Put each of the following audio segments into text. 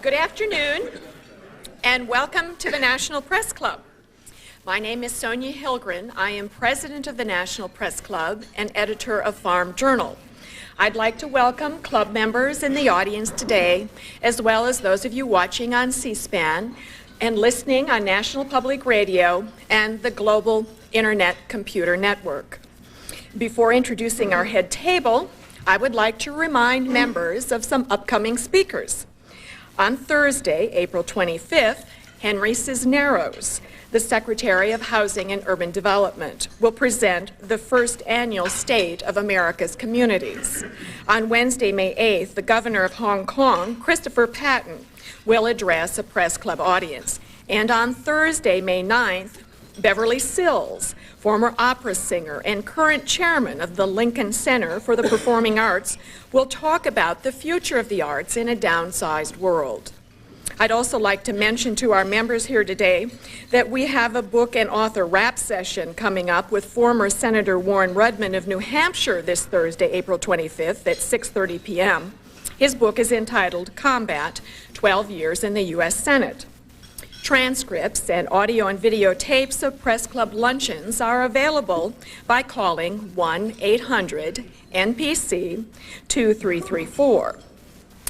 Good afternoon, and welcome to the National Press Club. My name is Sonia Hilgren. I am president of the National Press Club and editor of Farm Journal. I'd like to welcome club members in the audience today, as well as those of you watching on C-SPAN and listening on National Public Radio and the Global Internet Computer Network. Before introducing our head table, I would like to remind members of some upcoming speakers. On Thursday, April 25th, Henry Cisneros, the Secretary of Housing and Urban Development, will present the first annual State of America's Communities. On Wednesday, May 8th, the Governor of Hong Kong, Christopher Patten, will address a press club audience. And on Thursday, May 9th, Beverly Sills, former opera singer and current chairman of the Lincoln Center for the Performing Arts, will talk about the future of the arts in a downsized world. I'd also like to mention to our members here today that we have a book and author rap session coming up with former Senator Warren Rudman of New Hampshire this Thursday, April 25th at 6:30 p.m. His book is entitled Combat: 12 Years in the U.S. Senate. Transcripts and audio and video tapes of Press Club luncheons are available by calling 1-800-NPC-2334.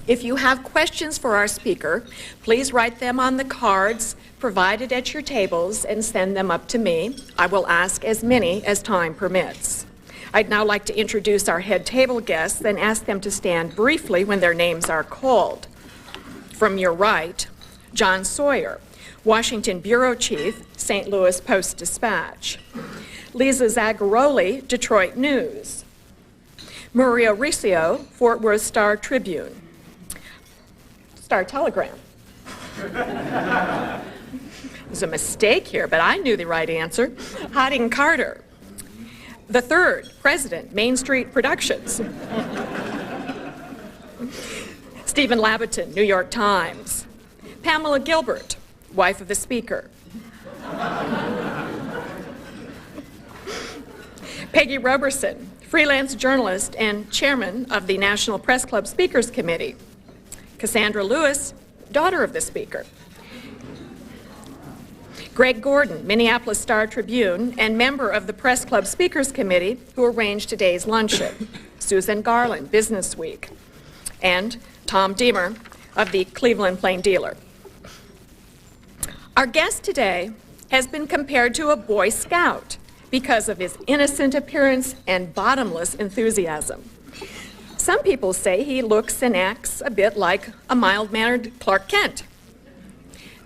If you have questions for our speaker, please write them on the cards provided at your tables and send them up to me. I will ask as many as time permits. I'd now like to introduce our head table guests and ask them to stand briefly when their names are called. From your right, John Sawyer, Washington Bureau Chief, St. Louis Post-Dispatch. Lisa Zagaroli, Detroit News. Maria Riccio, Fort Worth Star-Tribune. Star-Telegram. There's a mistake here, but I knew the right answer. Harding Carter. The third president, Main Street Productions. Stephen Labaton, New York Times. Pamela Gilbert, wife of the Speaker. Peggy Roberson, freelance journalist and chairman of the National Press Club Speakers Committee. Cassandra Lewis, daughter of the Speaker. Greg Gordon, Minneapolis Star-Tribune, and member of the Press Club Speakers Committee, who arranged today's luncheon. Susan Garland, Business Week. And Tom Deemer of the Cleveland Plain Dealer. Our guest today has been compared to a Boy Scout because of his innocent appearance and bottomless enthusiasm. Some people say he looks and acts a bit like a mild-mannered Clark Kent.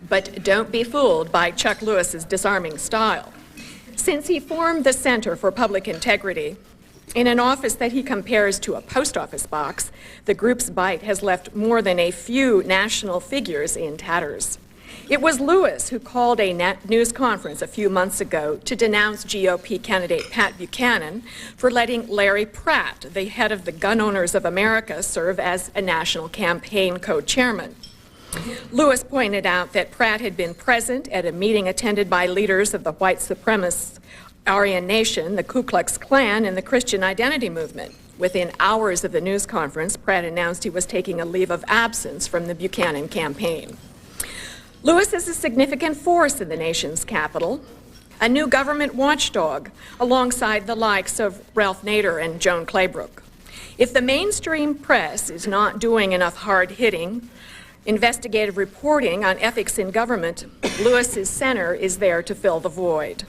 But don't be fooled by Chuck Lewis's disarming style. Since he formed the Center for Public Integrity, in an office that he compares to a post office box, the group's bite has left more than a few national figures in tatters. It was Lewis who called a news conference a few months ago to denounce GOP candidate Pat Buchanan for letting Larry Pratt, the head of the Gun Owners of America, serve as a national campaign co-chairman. Lewis pointed out that Pratt had been present at a meeting attended by leaders of the white supremacist Aryan Nation, the Ku Klux Klan, and the Christian Identity Movement. Within hours of the news conference, Pratt announced he was taking a leave of absence from the Buchanan campaign. Lewis is a significant force in the nation's capital, a new government watchdog alongside the likes of Ralph Nader and Joan Claybrook. If the mainstream press is not doing enough hard-hitting, investigative reporting on ethics in government, Lewis's center is there to fill the void.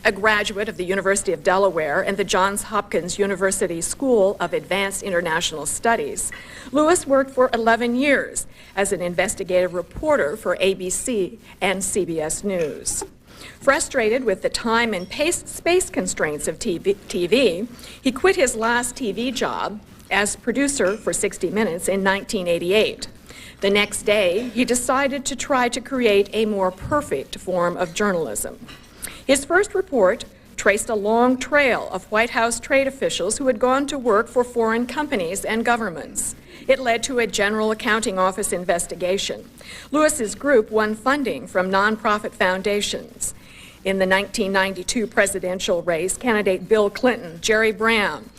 A graduate of the University of Delaware and the Johns Hopkins University School of Advanced International Studies, Lewis worked for 11 years as an investigative reporter for ABC and CBS News. Frustrated with the time and space constraints of TV, he quit his last TV job as producer for 60 Minutes in 1988. The next day, he decided to try to create a more perfect form of journalism. His first report traced a long trail of White House trade officials who had gone to work for foreign companies and governments. It led to a General Accounting Office investigation. Lewis's group won funding from nonprofit foundations. In the 1992 presidential race, candidate Bill Clinton, Jerry Brown,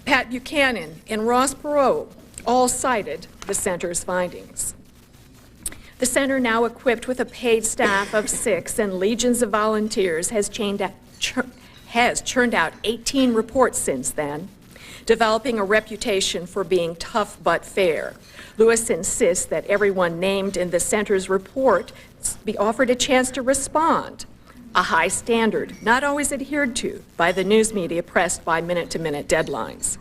Pat Buchanan, and Ross Perot all cited the center's findings. The center, now equipped with a paid staff of 6 and legions of volunteers, has churned out 18 reports since then, developing a reputation for being tough but fair. Lewis insists that everyone named in the center's report be offered a chance to respond, a high standard not always adhered to by the news media pressed by minute-to-minute deadlines.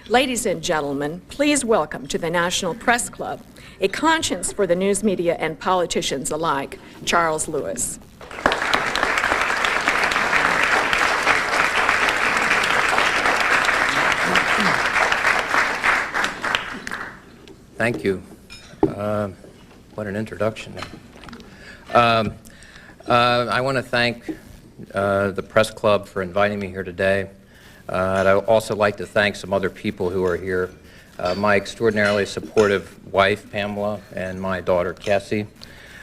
Ladies and gentlemen, please welcome to the National Press Club, a conscience for the news media and politicians alike, Charles Lewis. Thank you. What an introduction. I want to thank the Press Club for inviting me here today. And I would also like to thank some other people who are here. My extraordinarily supportive wife, Pamela, and my daughter, Cassie,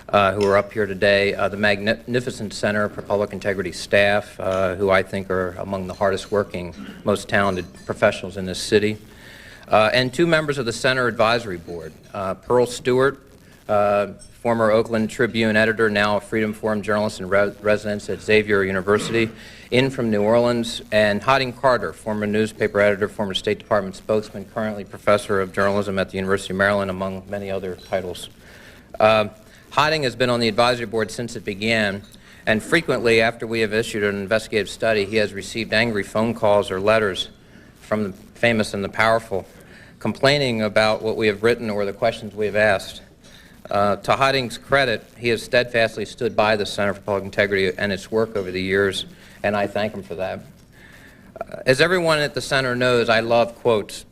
who are up here today. The Magnificent Center for Public Integrity staff, who I think are among the hardest working, most talented professionals in this city. And 2 members of the Center Advisory Board, Pearl Stewart, former Oakland Tribune editor, now a Freedom Forum journalist in residence at Xavier University, in from New Orleans, and Hodding Carter, former newspaper editor, former State Department spokesman, currently professor of journalism at the University of Maryland, among many other titles. Hodding has been on the advisory board since it began, and frequently after we have issued an investigative study, he has received angry phone calls or letters from the famous and the powerful, complaining about what we have written or the questions we have asked. To Hodding's credit, he has steadfastly stood by the Center for Public Integrity and its work over the years, and I thank him for that. As everyone at the Center knows, I love quotes,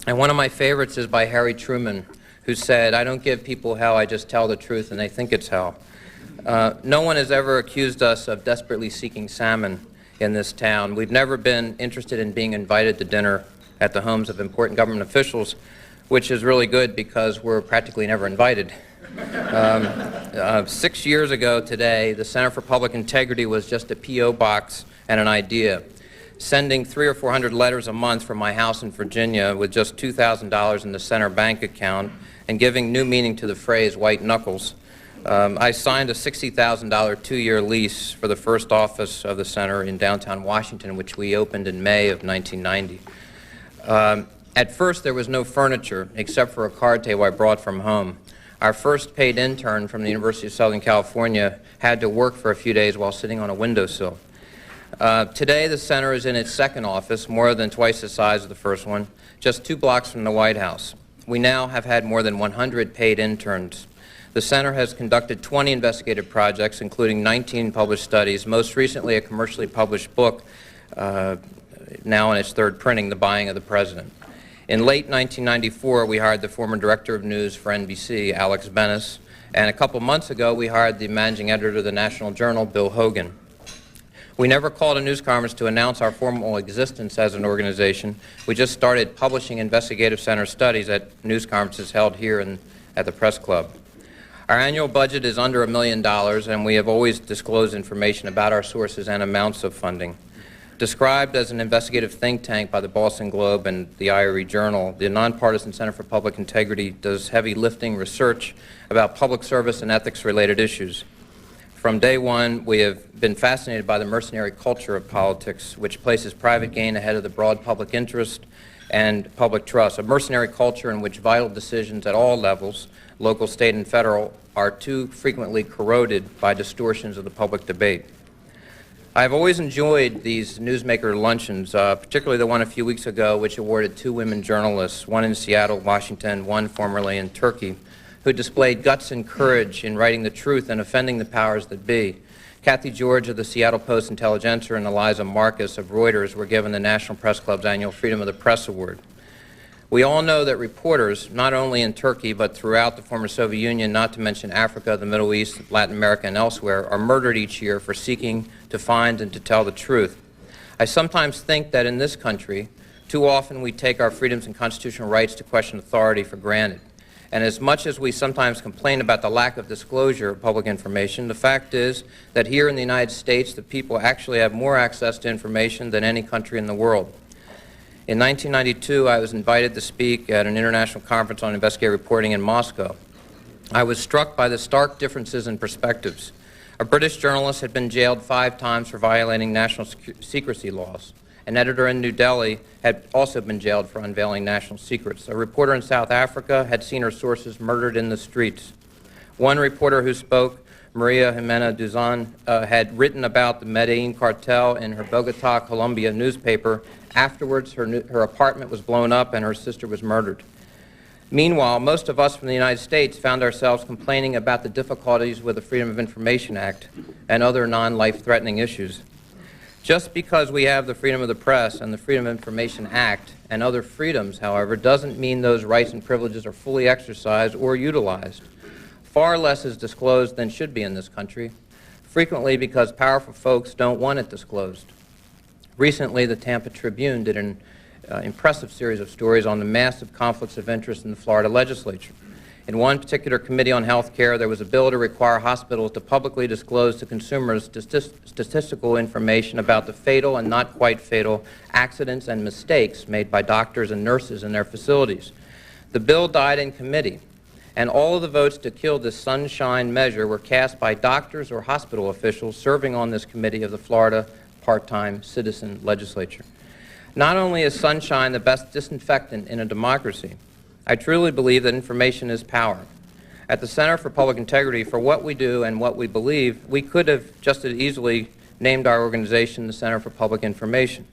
and one of my favorites is by Harry Truman, who said, "I don't give people hell, I just tell the truth, and they think it's hell." No one has ever accused us of desperately seeking salmon in this town. We've never been interested in being invited to dinner at the homes of important government officials, which is really good because we're practically never invited. 6 years ago today, the Center for Public Integrity was just a P.O. box and an idea. Sending 300 or 400 letters a month from my house in Virginia with just $2,000 in the Center bank account and giving new meaning to the phrase white knuckles. I signed a $60,000 2-year lease for the first office of the Center in downtown Washington, which we opened in May of 1990. At first, there was no furniture except for a card table I brought from home. Our first paid intern from the University of Southern California had to work for a few days while sitting on a windowsill. Today, the Center is in its second office, more than twice the size of the first one, just 2 blocks from the White House. We now have had more than 100 paid interns. The Center has conducted 20 investigative projects, including 19 published studies, most recently a commercially published book, now in its 3rd printing, The Buying of the President. In late 1994, we hired the former director of news for NBC, Alex Benes, and a couple months ago, we hired the managing editor of the National Journal, Bill Hogan. We never called a news conference to announce our formal existence as an organization. We just started publishing investigative center studies at news conferences held here at the Press Club. Our annual budget is under $1 million, and we have always disclosed information about our sources and amounts of funding. Described as an investigative think tank by the Boston Globe and the IRE Journal, the Nonpartisan Center for Public Integrity does heavy lifting research about public service and ethics-related issues. From day one, we have been fascinated by the mercenary culture of politics, which places private gain ahead of the broad public interest and public trust, a mercenary culture in which vital decisions at all levels, local, state, and federal, are too frequently corroded by distortions of the public debate. I've always enjoyed these newsmaker luncheons, particularly the one a few weeks ago, which awarded 2 women journalists, one in Seattle, Washington, one formerly in Turkey, who displayed guts and courage in writing the truth and offending the powers that be. Kathy George of the Seattle Post-Intelligencer and Eliza Marcus of Reuters were given the National Press Club's annual Freedom of the Press Award. We all know that reporters, not only in Turkey but throughout the former Soviet Union, not to mention Africa, the Middle East, Latin America, and elsewhere, are murdered each year for seeking to find and to tell the truth. I sometimes think that in this country, too often we take our freedoms and constitutional rights to question authority for granted. And as much as we sometimes complain about the lack of disclosure of public information, the fact is that here in the United States, the people actually have more access to information than any country in the world. In 1992, I was invited to speak at an international conference on investigative reporting in Moscow. I was struck by the stark differences in perspectives. A British journalist had been jailed 5 times for violating national secrecy laws. An editor in New Delhi had also been jailed for unveiling national secrets. A reporter in South Africa had seen her sources murdered in the streets. One reporter who spoke, Maria Jimena Duzan, had written about the Medellin cartel in her Bogota, Colombia newspaper. Afterwards, her apartment was blown up and her sister was murdered. Meanwhile, most of us from the United States found ourselves complaining about the difficulties with the Freedom of Information Act and other non-life-threatening issues. Just because we have the freedom of the press and the Freedom of Information Act and other freedoms, however, doesn't mean those rights and privileges are fully exercised or utilized. Far less is disclosed than should be in this country, frequently because powerful folks don't want it disclosed. Recently, the Tampa Tribune did an impressive series of stories on the massive conflicts of interest in the Florida legislature. In one particular committee on health care, there was a bill to require hospitals to publicly disclose to consumers statistical information about the fatal and not quite fatal accidents and mistakes made by doctors and nurses in their facilities. The bill died in committee, and all of the votes to kill this sunshine measure were cast by doctors or hospital officials serving on this committee of the Florida part-time citizen legislature. Not only is sunshine the best disinfectant in a democracy, I truly believe that information is power. At the Center for Public Integrity, for what we do and what we believe, we could have just as easily named our organization the Center for Public Information.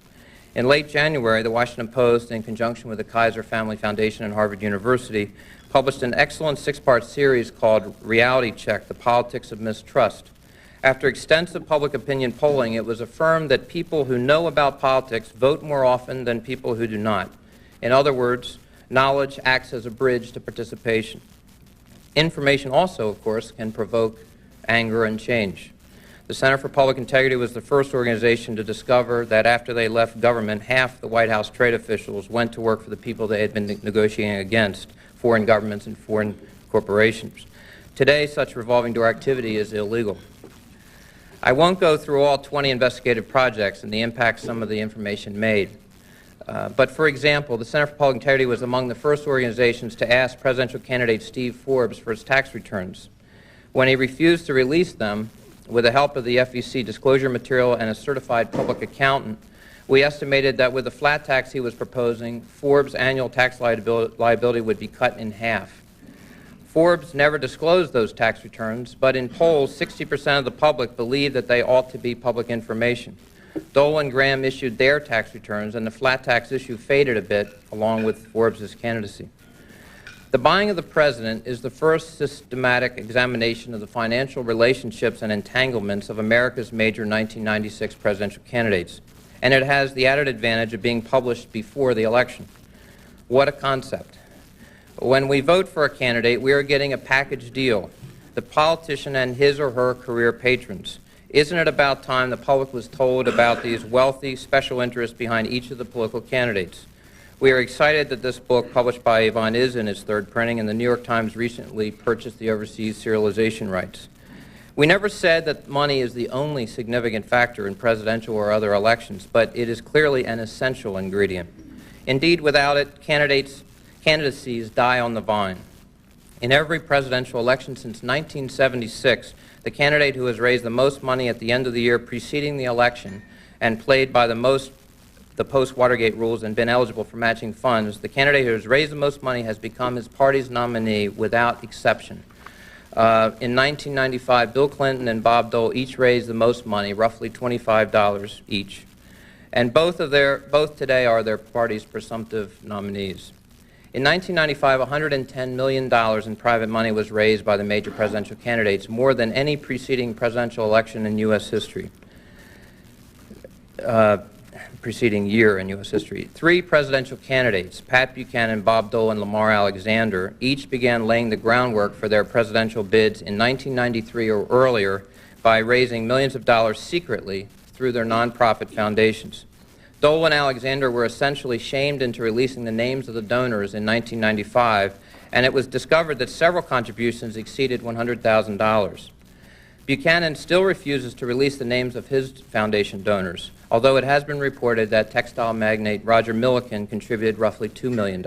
In late January, the Washington Post, in conjunction with the Kaiser Family Foundation and Harvard University, published an excellent 6-part series called Reality Check: The Politics of Mistrust. After extensive public opinion polling, it was affirmed that people who know about politics vote more often than people who do not. In other words, knowledge acts as a bridge to participation. Information also, of course, can provoke anger and change. The Center for Public Integrity was the first organization to discover that after they left government, half the White House trade officials went to work for the people they had been negotiating against, foreign governments and foreign corporations. Today, such revolving door activity is illegal. I won't go through all 20 investigative projects and the impact some of the information made. But for example, the Center for Public Integrity was among the first organizations to ask presidential candidate Steve Forbes for his tax returns. When he refused to release them, with the help of the FEC disclosure material and a certified public accountant, we estimated that with the flat tax he was proposing, Forbes' annual tax liability would be cut in half. Forbes never disclosed those tax returns, but in polls, 60% of the public believed that they ought to be public information. Dole and Graham issued their tax returns, and the flat tax issue faded a bit along with Forbes' candidacy. The buying of the president is the first systematic examination of the financial relationships and entanglements of America's major 1996 presidential candidates, and it has the added advantage of being published before the election. What a concept. When we vote for a candidate, we are getting a package deal, the politician and his or her career patrons. Isn't it about time the public was told about these wealthy special interests behind each of the political candidates? We are excited that this book, published by Avon, is in its 3rd printing, and the New York Times recently purchased the overseas serialization rights. We never said that money is the only significant factor in presidential or other elections, but it is clearly an essential ingredient. Indeed, without it, candidacies die on the vine. In every presidential election since 1976, the candidate who has raised the most money at the end of the year preceding the election and played by the post-Watergate rules and been eligible for matching funds, the candidate who has raised the most money has become his party's nominee without exception. In 1995, Bill Clinton and Bob Dole each raised the most money, roughly $25 each, and both today are their party's presumptive nominees. In 1995, $110 million in private money was raised by the major presidential candidates, more than any preceding presidential election in U.S. history. Preceding year in U.S. history. 3 presidential candidates, Pat Buchanan, Bob Dole, and Lamar Alexander, each began laying the groundwork for their presidential bids in 1993 or earlier by raising millions of dollars secretly through their nonprofit foundations. Dole and Alexander were essentially shamed into releasing the names of the donors in 1995, and it was discovered that several contributions exceeded $100,000. Buchanan still refuses to release the names of his foundation donors, although it has been reported that textile magnate Roger Milliken contributed roughly $2 million.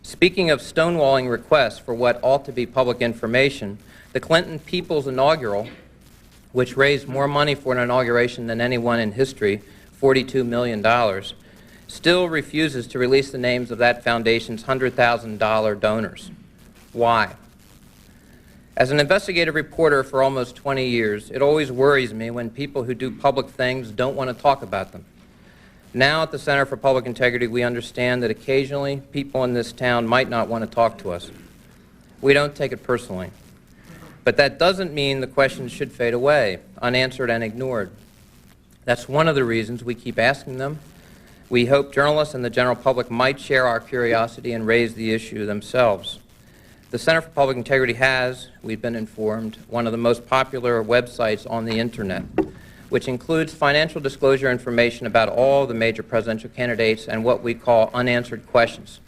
Speaking of stonewalling requests for what ought to be public information, the Clinton People's Inaugural, which raised more money for an inauguration than anyone in history, $42 million, still refuses to release the names of that foundation's $100,000 donors. Why? As an investigative reporter for almost 20 years, it always worries me when people who do public things don't want to talk about them. Now at the Center for Public Integrity, we understand that occasionally people in this town might not want to talk to us. We don't take it personally. But that doesn't mean the questions should fade away, unanswered and ignored. That's one of the reasons we keep asking them. We hope journalists and the general public might share our curiosity and raise the issue themselves. The Center for Public Integrity has, we've been informed, one of the most popular websites on the Internet, which includes financial disclosure information about all the major presidential candidates and what we call unanswered questions.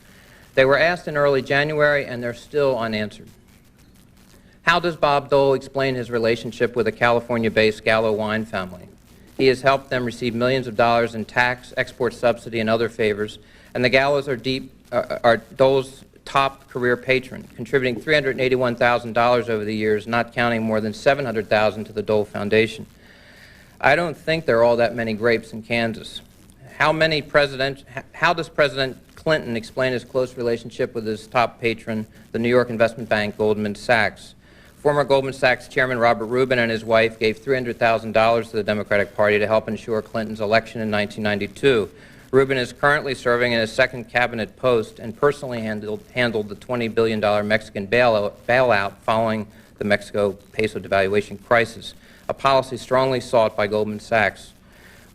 They were asked in early January, and they're still unanswered. How does Bob Dole explain his relationship with a California-based Gallo wine family? He has helped them receive millions of dollars in tax, export subsidy, and other favors, and the Gallos are Dole's top career patron, contributing $381,000 over the years, not counting more than $700,000 to the Dole Foundation. I don't think there are all that many grapes in Kansas. How does President Clinton explain his close relationship with his top patron, the New York investment bank Goldman Sachs? Former Goldman Sachs chairman Robert Rubin and his wife gave $300,000 to the Democratic Party to help ensure Clinton's election in 1992. Rubin is currently serving in his second cabinet post and personally handled the $20 billion Mexican bailout following the Mexico peso devaluation crisis, a policy strongly sought by Goldman Sachs.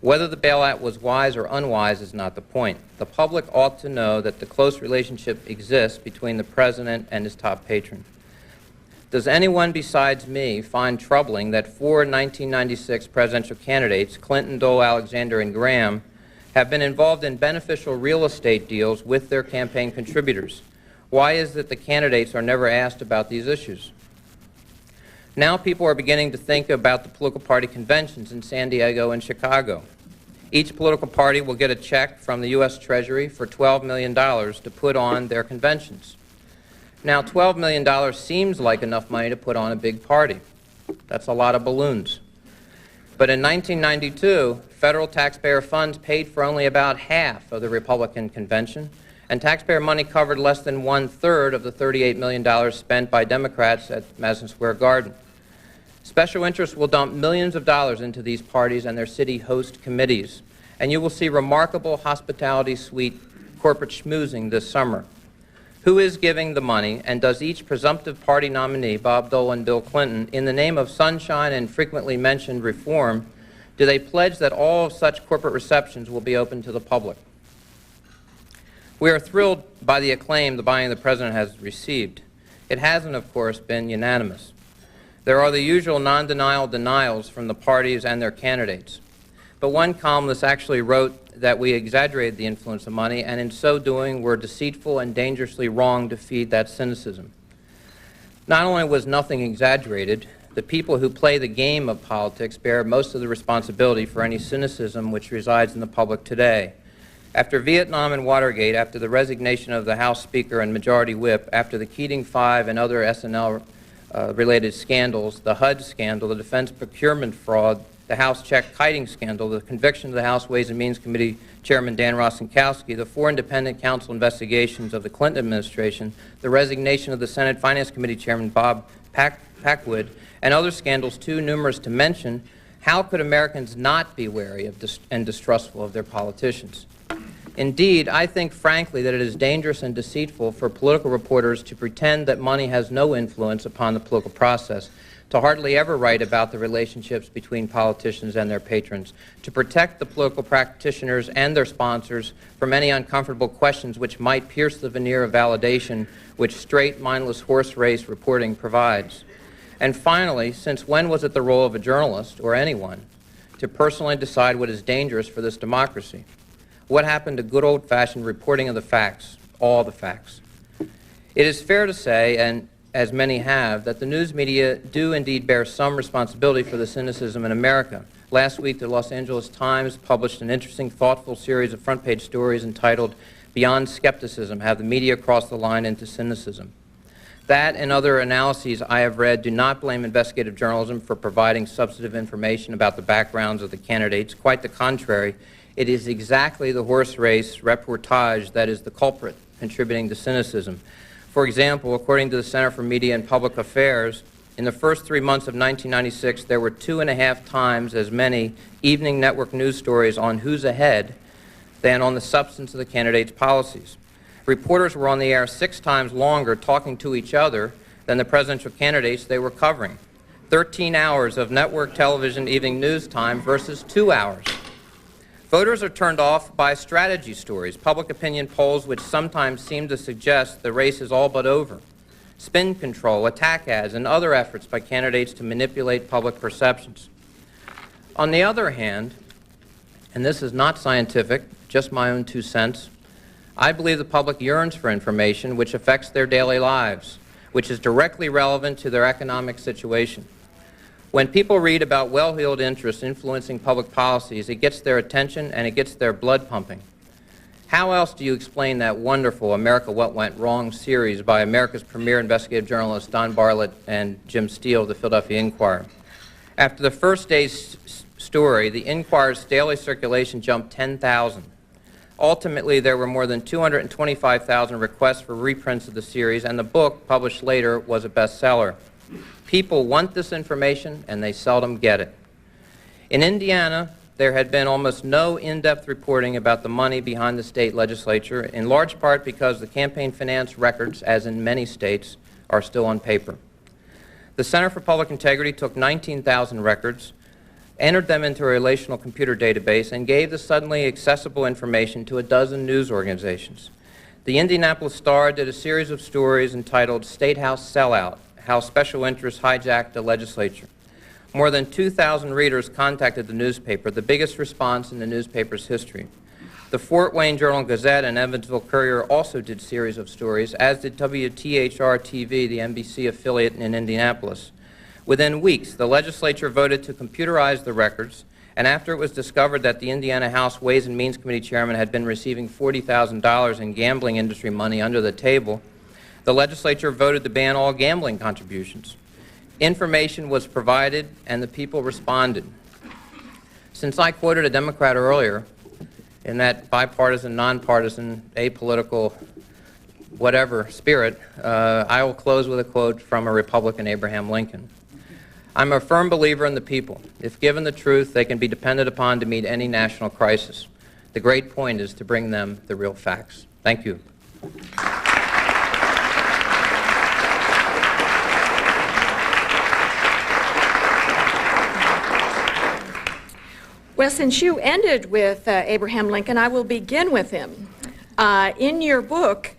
Whether the bailout was wise or unwise is not the point. The public ought to know that the close relationship exists between the president and his top patron. Does anyone besides me find troubling that 4 1996 presidential candidates, Clinton, Dole, Alexander, and Graham, have been involved in beneficial real estate deals with their campaign contributors? Why is it the candidates are never asked about these issues? Now people are beginning to think about the political party conventions in San Diego and Chicago. Each political party will get a check from the U.S. Treasury for $12 million to put on their conventions. Now, $12 million seems like enough money to put on a big party. That's a lot of balloons. But in 1992, federal taxpayer funds paid for only about half of the Republican convention, and taxpayer money covered less than 1/3 of the $38 million spent by Democrats at Madison Square Garden. Special interests will dump millions of dollars into these parties and their city host committees, and you will see remarkable hospitality suite corporate schmoozing this summer. Who is giving the money, and does each presumptive party nominee, Bob Dole and Bill Clinton, in the name of sunshine and frequently mentioned reform, do they pledge that all of such corporate receptions will be open to the public? We are thrilled by the acclaim the buying the president has received. It hasn't, of course, been unanimous. There are the usual non-denial denials from the parties and their candidates. But one columnist actually wrote that we exaggerated the influence of money, and in so doing were deceitful and dangerously wrong to feed that cynicism. Not only was nothing exaggerated, the people who play the game of politics bear most of the responsibility for any cynicism which resides in the public today. After Vietnam and Watergate, after the resignation of the House Speaker and Majority Whip, after the Keating Five and other SNL-related scandals, the HUD scandal, the defense procurement fraud, the House check kiting scandal, the conviction of the House Ways and Means Committee Chairman Dan Rostenkowski, the 4 independent counsel investigations of the Clinton administration, the resignation of the Senate Finance Committee Chairman Bob Packwood, and other scandals too numerous to mention, how could Americans not be wary of and distrustful of their politicians? Indeed, I think frankly that it is dangerous and deceitful for political reporters to pretend that money has no influence upon the political process, to hardly ever write about the relationships between politicians and their patrons, to protect the political practitioners and their sponsors from any uncomfortable questions which might pierce the veneer of validation which straight, mindless horse race reporting provides. And finally, since when was it the role of a journalist, or anyone, to personally decide what is dangerous for this democracy? What happened to good old-fashioned reporting of the facts, all the facts? It is fair to say, and as many have, that the news media do indeed bear some responsibility for the cynicism in America. Last week, the Los Angeles Times published an interesting, thoughtful series of front-page stories entitled beyond skepticism, have the media cross the line into cynicism. That and other analyses I have read do not blame investigative journalism for providing substantive information about the backgrounds of the candidates. Quite the contrary, it is exactly the horse race reportage that is the culprit, contributing to cynicism. For example, according to the Center for Media and Public Affairs, in the first 3 months of 1996, there were 2.5 times as many evening network news stories on who's ahead than on the substance of the candidates' policies. Reporters were on the air 6 times longer talking to each other than the presidential candidates they were covering. 13 hours of network television evening news time versus 2 hours. Voters are turned off by strategy stories, public opinion polls which sometimes seem to suggest the race is all but over, spin control, attack ads, and other efforts by candidates to manipulate public perceptions. On the other hand, and this is not scientific, just my own 2 cents, I believe the public yearns for information which affects their daily lives, which is directly relevant to their economic situation. When people read about well-heeled interests influencing public policies, it gets their attention and it gets their blood pumping. How else do you explain that wonderful America What Went Wrong series by America's premier investigative journalists Don Bartlett and Jim Steele of the Philadelphia Inquirer? After the first day's story, the Inquirer's daily circulation jumped 10,000. Ultimately, there were more than 225,000 requests for reprints of the series, and the book, published later, was a bestseller. People want this information, and they seldom get it. In Indiana, there had been almost no in-depth reporting about the money behind the state legislature, in large part because the campaign finance records, as in many states, are still on paper. The Center for Public Integrity took 19,000 records, entered them into a relational computer database, and gave the suddenly accessible information to a dozen news organizations. The Indianapolis Star did a series of stories entitled State House Sellout, How Special Interests Hijacked the Legislature. More than 2,000 readers contacted the newspaper, the biggest response in the newspaper's history. The Fort Wayne Journal-Gazette and Evansville Courier also did series of stories, as did WTHR-TV, the NBC affiliate in Indianapolis. Within weeks, the legislature voted to computerize the records, and after it was discovered that the Indiana House Ways and Means Committee chairman had been receiving $40,000 in gambling industry money under the table, the legislature voted to ban all gambling contributions. Information was provided, and the people responded. Since I quoted a Democrat earlier, in that bipartisan, nonpartisan, apolitical, whatever spirit, I will close with a quote from a Republican, Abraham Lincoln. I'm a firm believer in the people. If given the truth, they can be depended upon to meet any national crisis. The great point is to bring them the real facts. Thank you. Well, since you ended with Abraham Lincoln, I will begin with him. In your book,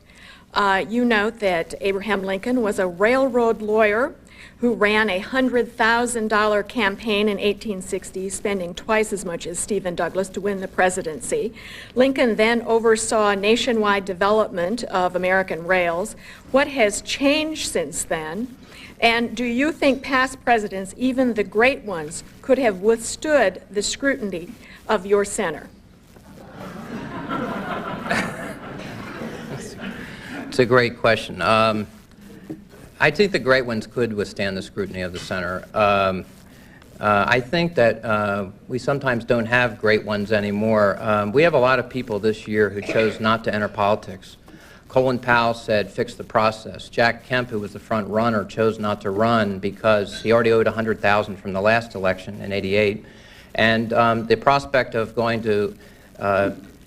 you note that Abraham Lincoln was a railroad lawyer who ran a $100,000 campaign in 1860, spending twice as much as Stephen Douglas to win the presidency. Lincoln then oversaw nationwide development of American rails. What has changed since then? And do you think past presidents, even the great ones, could have withstood the scrutiny of your center? It's a great question. I think the great ones could withstand the scrutiny of the center. I think that we sometimes don't have great ones anymore. We have a lot of people this year who chose not to enter politics. Colin Powell said, fix the process. Jack Kemp, who was the front runner, chose not to run because he already owed $100,000 from the last election in '88. And the prospect of going to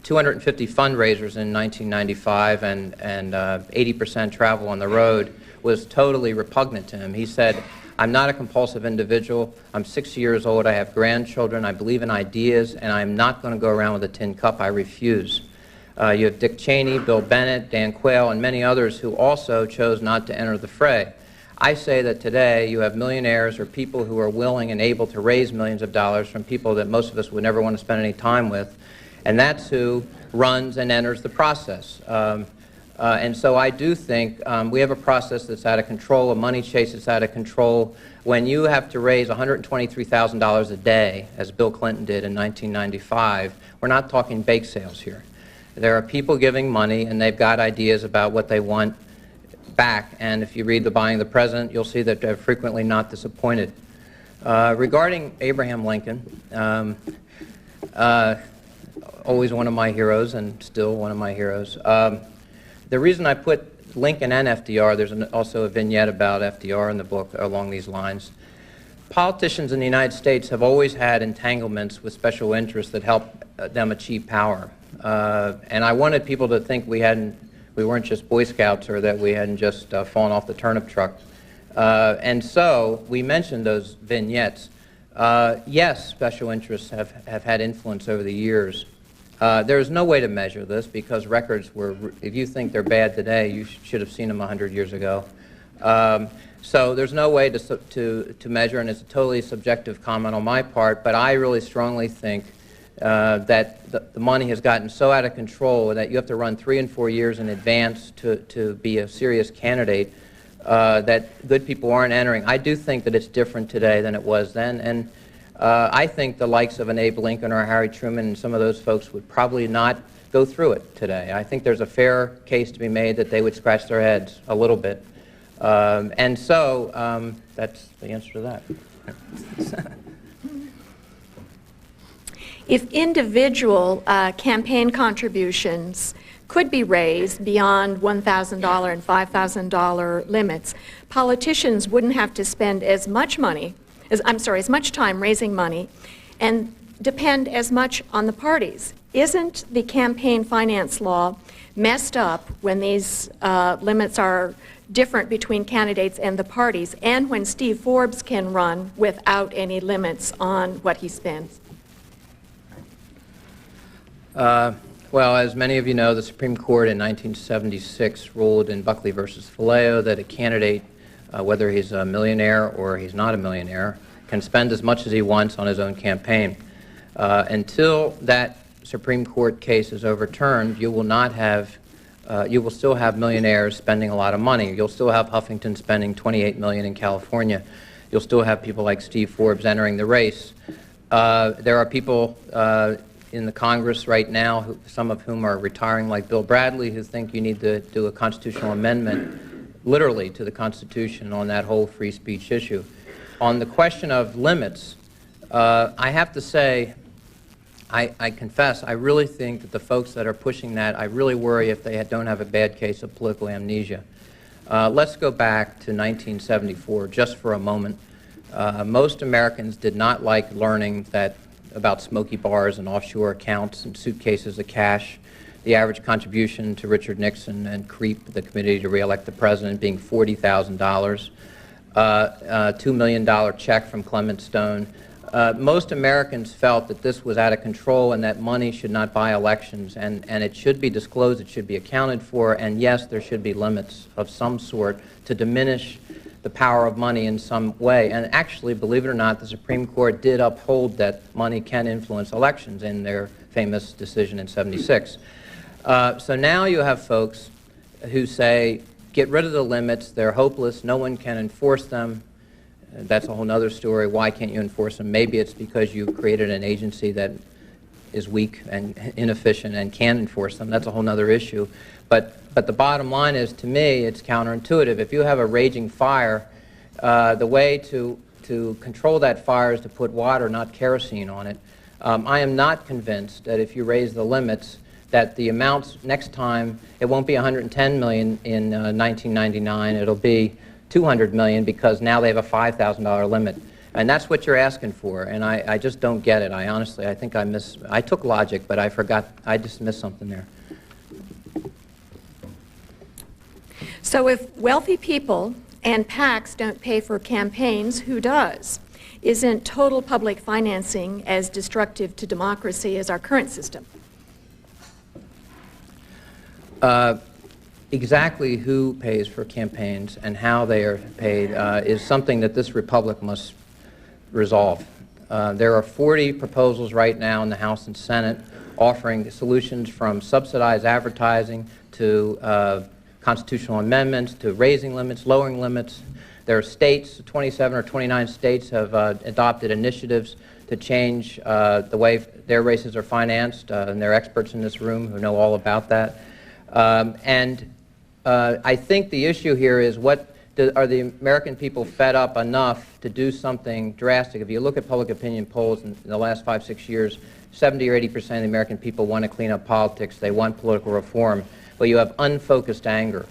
250 fundraisers in 1995 and 80% travel on the road was totally repugnant to him. He said, I'm not a compulsive individual. I'm 60 years old. I have grandchildren. I believe in ideas, and I'm not going to go around with a tin cup. I refuse. You have Dick Cheney, Bill Bennett, Dan Quayle, and many others who also chose not to enter the fray. I say that today you have millionaires or people who are willing and able to raise millions of dollars from people that most of us would never want to spend any time with, and that's who runs and enters the process. And so I do think we have a process that's out of control, a money chase that's out of control. When you have to raise $123,000 a day, as Bill Clinton did in 1995, we're not talking bake sales here. There are people giving money, and they've got ideas about what they want back. And if you read The Buying of the President, you'll see that they're frequently not disappointed. Regarding Abraham Lincoln, always one of my heroes and still one of my heroes. The reason I put Lincoln and FDR, there's also a vignette about FDR in the book along these lines. Politicians in the United States have always had entanglements with special interests that help them achieve power. And I wanted people to think we weren't just Boy Scouts or that we hadn't just fallen off the turnip truck. And so we mentioned those vignettes. Yes, special interests have had influence over the years. There's no way to measure this because records were, if you think they're bad today, you should have seen them 100 years ago. So there's no way to measure, and it's a totally subjective comment on my part, but I really strongly think that the money has gotten so out of control that you have to run 3 and 4 years in advance to be a serious candidate that good people aren't entering. I do think that it's different today than it was then, and I think the likes of an Abe Lincoln or Harry Truman and some of those folks would probably not go through it today. I think there's a fair case to be made that they would scratch their heads a little bit. And so that's the answer to that. If individual campaign contributions could be raised beyond $1,000 and $5,000 limits, politicians wouldn't have to spend as much time raising money and depend as much on the parties. Isn't the campaign finance law messed up when these limits are different between candidates and the parties, and when Steve Forbes can run without any limits on what he spends? Well, as many of you know, the Supreme Court in 1976 ruled in Buckley versus Faleo that a candidate, whether he's a millionaire or he's not a millionaire, can spend as much as he wants on his own campaign. Until that Supreme Court case is overturned, you will still have millionaires spending a lot of money. You'll still have Huffington spending $28 million in California. You'll still have people like Steve Forbes entering the race. There are people in the Congress right now, some of whom are retiring, like Bill Bradley, who think you need to do a constitutional amendment, literally, to the Constitution on that whole free speech issue. On the question of limits, I have to say, I confess, I really think that the folks that are pushing that, I really worry if they don't have a bad case of political amnesia. Let's go back to 1974 just for a moment. Most Americans did not like learning about smoky bars and offshore accounts and suitcases of cash, the average contribution to Richard Nixon and CREEP, the Committee to Re-elect the President, being $40,000, $2 million check from Clement Stone. Most Americans felt that this was out of control and that money should not buy elections, and it should be disclosed, it should be accounted for, and yes, there should be limits of some sort to diminish the power of money in some way. And actually, believe it or not, the Supreme Court did uphold that money can influence elections in their famous decision in '76. So now you have folks who say, get rid of the limits, they're hopeless, no one can enforce them. That's a whole other story. Why can't you enforce them? Maybe it's because you created an agency that is weak and inefficient and can enforce them. That's a whole other issue. But the bottom line is, to me, it's counterintuitive. If you have a raging fire, the way to control that fire is to put water, not kerosene, on it. I am not convinced that if you raise the limits, that the amounts next time, it won't be $110 million in 1999. It'll be $200 million because now they have a $5,000 limit. And that's what you're asking for, and I just don't get it. I think I took logic, but I just missed something there. So if wealthy people and PACs don't pay for campaigns, who does? Isn't total public financing as destructive to democracy as our current system? Exactly who pays for campaigns and how they are paid is something that this republic must resolve. There are 40 proposals right now in the House and Senate offering solutions from subsidized advertising to constitutional amendments to raising limits, lowering limits. There are states, 27 or 29 states have adopted initiatives to change the way their races are financed, and there are experts in this room who know all about that. I think the issue here is are the American people fed up enough to do something drastic? If you look at public opinion polls in the last 5, 6 years, 70 or 80% of the American people want to clean up politics. They want political reform. But you have unfocused anger.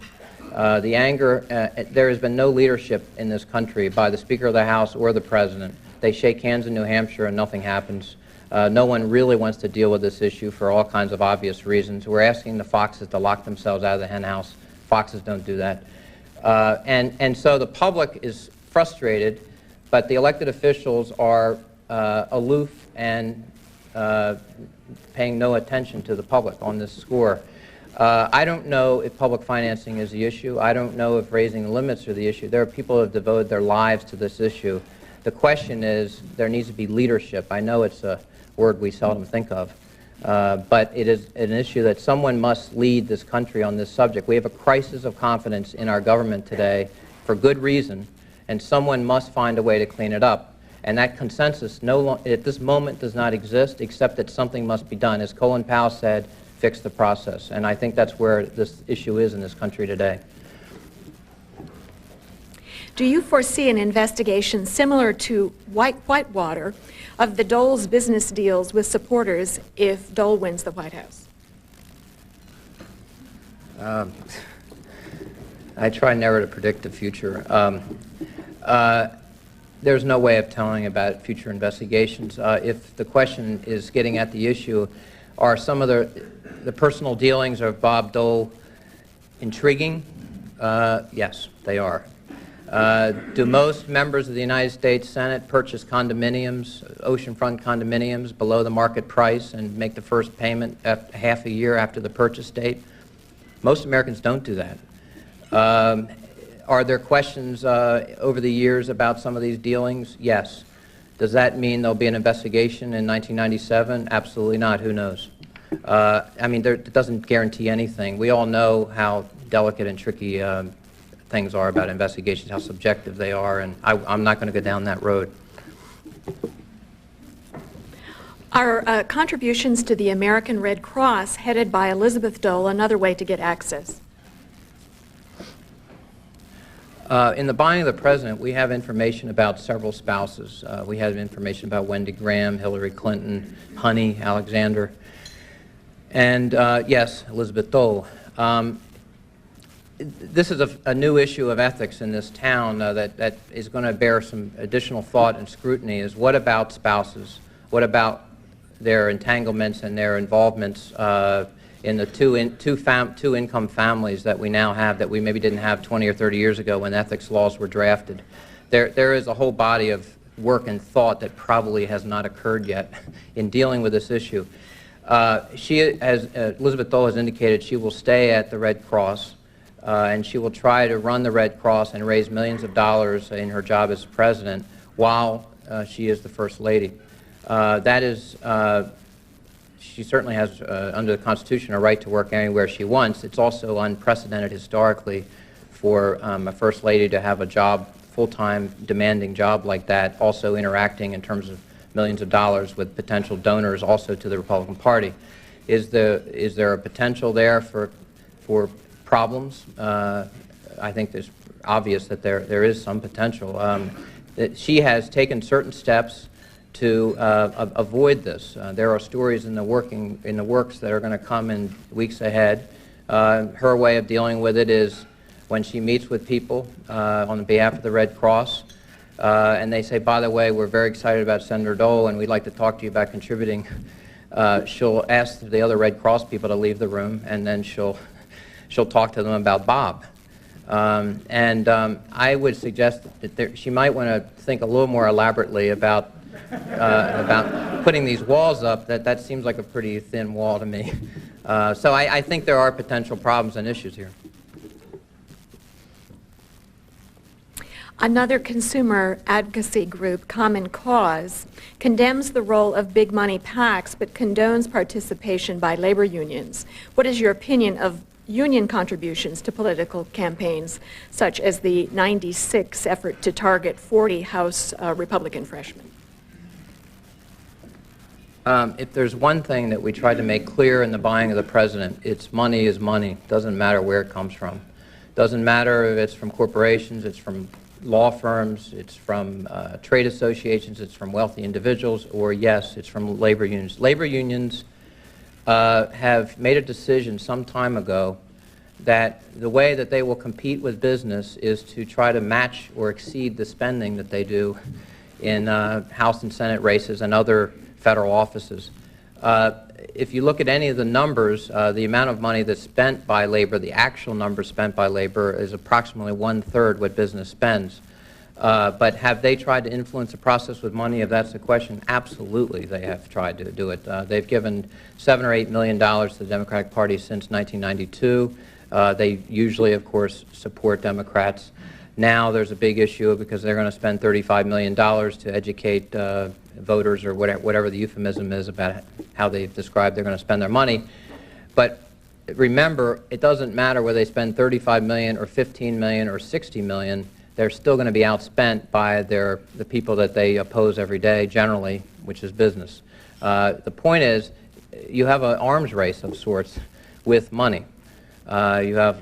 The anger, there has been no leadership in this country by the Speaker of the House or the President. They shake hands in New Hampshire and nothing happens. No one really wants to deal with this issue for all kinds of obvious reasons. We're asking the foxes to lock themselves out of the hen house. Foxes don't do that. And so the public is frustrated, but the elected officials are aloof and paying no attention to the public on this score. I don't know if public financing is the issue. I don't know if raising the limits are the issue. There are people who have devoted their lives to this issue. The question is, there needs to be leadership. I know it's a word we seldom think of, but it is an issue that someone must lead this country on this subject. We have a crisis of confidence in our government today for good reason, and someone must find a way to clean it up. And that consensus at this moment does not exist, except that something must be done. As Colin Powell said, fix the process. And I think that's where this issue is in this country today. Do you foresee an investigation similar to Whitewater of the Dole's business deals with supporters if Dole wins the White House? I try never to predict the future. There's no way of telling about future investigations. If the question is getting at the issue, are some of the personal dealings of Bob Dole intriguing? Yes, they are. Do most members of the United States Senate purchase condominiums, oceanfront condominiums, below the market price and make the first payment at half a year after the purchase date? Most Americans don't do that. Are there questions over the years about some of these dealings? Yes. Does that mean there'll be an investigation in 1997? Absolutely not. Who knows? I mean, it doesn't guarantee anything. We all know how delicate and tricky things are about investigations, how subjective they are, and I'm not going to go down that road. Are contributions to the American Red Cross, headed by Elizabeth Dole, another way to get access? In the buying of the president, we have information about several spouses. We have information about Wendy Graham, Hillary Clinton, Honey, Alexander, and yes, Elizabeth Dole. This is a new issue of ethics in this town that is going to bear some additional thought and scrutiny. Is what about spouses? What about their entanglements and their involvements in the two income families that we now have that we maybe didn't have 20 or 30 years ago when ethics laws were drafted? There is a whole body of work and thought that probably has not occurred yet in dealing with this issue. Elizabeth Dole has indicated she will stay at the Red Cross and she will try to run the Red Cross and raise millions of dollars in her job as president while she is the First Lady. She certainly has, under the Constitution, a right to work anywhere she wants. It's also unprecedented historically for a First Lady to have a job, full-time, demanding job like that, also interacting in terms of millions of dollars with potential donors also to the Republican Party. Is there a potential there for problems? I think it's obvious that there is some potential. That she has taken certain steps to avoid this. There are stories in the works that are going to come in weeks ahead. Her way of dealing with it is when she meets with people on behalf of the Red Cross, and they say, by the way, we're very excited about Senator Dole, and we'd like to talk to you about contributing. She'll ask the other Red Cross people to leave the room, and then she'll talk to them about Bob. I would suggest that she might want to think a little more elaborately about putting these walls up. That seems like a pretty thin wall to me. So I think there are potential problems and issues here. Another consumer advocacy group, Common Cause, condemns the role of big money PACs but condones participation by labor unions. What is your opinion of union contributions to political campaigns, such as the '96 effort to target 40 House Republican freshmen? If there's one thing that we tried to make clear in the buying of the president, it's money is money. Doesn't matter where it comes from. Doesn't matter if it's from corporations, it's from law firms, it's from trade associations, it's from wealthy individuals, or yes, it's from labor unions. Labor unions have made a decision some time ago that the way that they will compete with business is to try to match or exceed the spending that they do in House and Senate races and other federal offices. If you look at any of the numbers, the amount of money that's spent by labor, the actual number spent by labor, is approximately 1/3 what business spends. But have they tried to influence the process with money, if that's the question? Absolutely, they have tried to do it. They've given $7 or $8 million to the Democratic Party since 1992. They usually, of course, support Democrats. Now there's a big issue because they're going to spend $35 million to educate voters, or whatever the euphemism is about how they've described they're going to spend their money. But remember, it doesn't matter whether they spend $35 million or $15 million or $60 million. They're still going to be outspent by the people that they oppose every day, generally, which is business. The point is, you have an arms race of sorts with money. You have